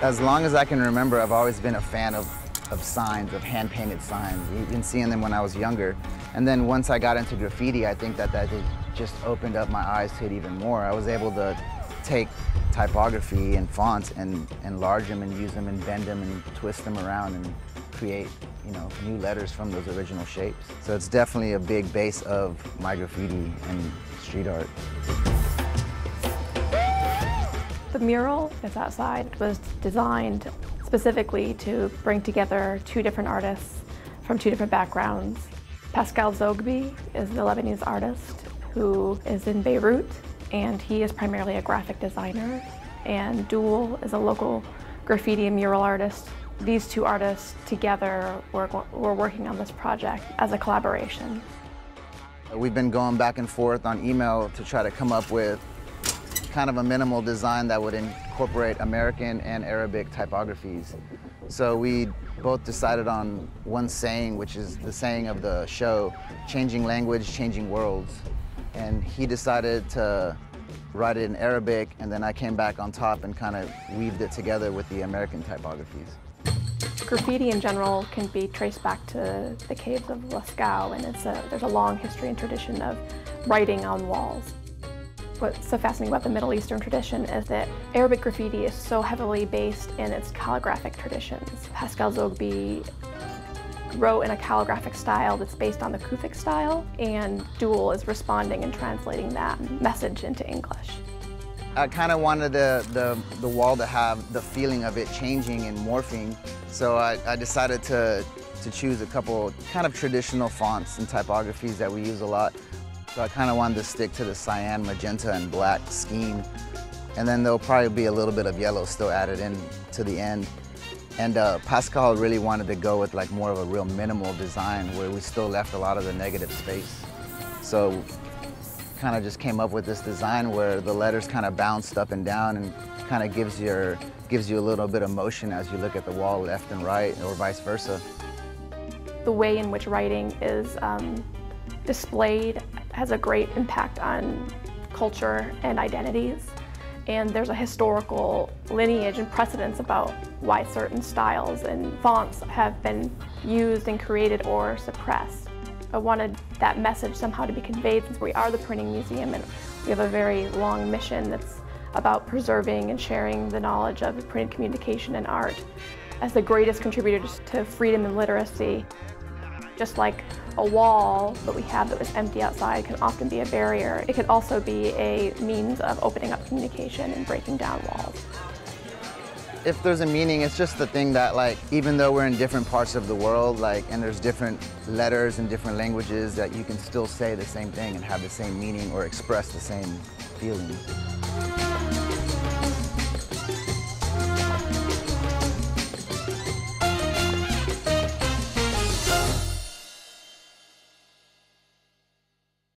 As long as I can remember, I've always been a fan of signs, of hand-painted signs, even seeing them when I was younger. And then once I got into graffiti, I think that just opened up my eyes to it even more. I was able to take typography and fonts and enlarge them and use them and bend them and twist them around and create, new letters from those original shapes. So it's definitely a big base of my graffiti and street art. The mural that's outside was designed specifically to bring together two different artists from two different backgrounds. Pascal Zoghbi is the Lebanese artist who is in Beirut, and he is primarily a graphic designer. And DUAL is a local graffiti and mural artist. These two artists together were working on this project as a collaboration. We've been going back and forth on email to try to come up with kind of a minimal design that would incorporate American and Arabic typographies. So we both decided on one saying, which is the saying of the show, changing language, changing worlds. And he decided to write it in Arabic, and then I came back on top and kind of weaved it together with the American typographies. Graffiti in general can be traced back to the caves of Lascaux, and there's a long history and tradition of writing on walls. What's so fascinating about the Middle Eastern tradition is that Arabic graffiti is so heavily based in its calligraphic traditions. Pascal Zoghbi wrote in a calligraphic style that's based on the Kufic style, and DUAL is responding and translating that message into English. I kind of wanted the wall to have the feeling of it changing and morphing, so I decided to choose a couple kind of traditional fonts and typographies that we use a lot. So I kind of wanted to stick to the cyan, magenta, and black scheme. And then there'll probably be a little bit of yellow still added in to the end. And Pascal really wanted to go with like more of a real minimal design where we still left a lot of the negative space. So kind of just came up with this design where the letters kind of bounced up and down and kind of gives you a little bit of motion as you look at the wall left and right, or vice versa. The way in which writing is displayed has a great impact on culture and identities, and there's a historical lineage and precedence about why certain styles and fonts have been used and created or suppressed. I wanted that message somehow to be conveyed, since we are the printing museum and we have a very long mission that's about preserving and sharing the knowledge of printed communication and art as the greatest contributors to freedom and literacy. Just like a wall that we have that was empty outside can often be a barrier, it could also be a means of opening up communication and breaking down walls. If there's a meaning, it's just the thing that, like, even though we're in different parts of the world, like, and there's different letters and different languages, that you can still say the same thing and have the same meaning or express the same feeling.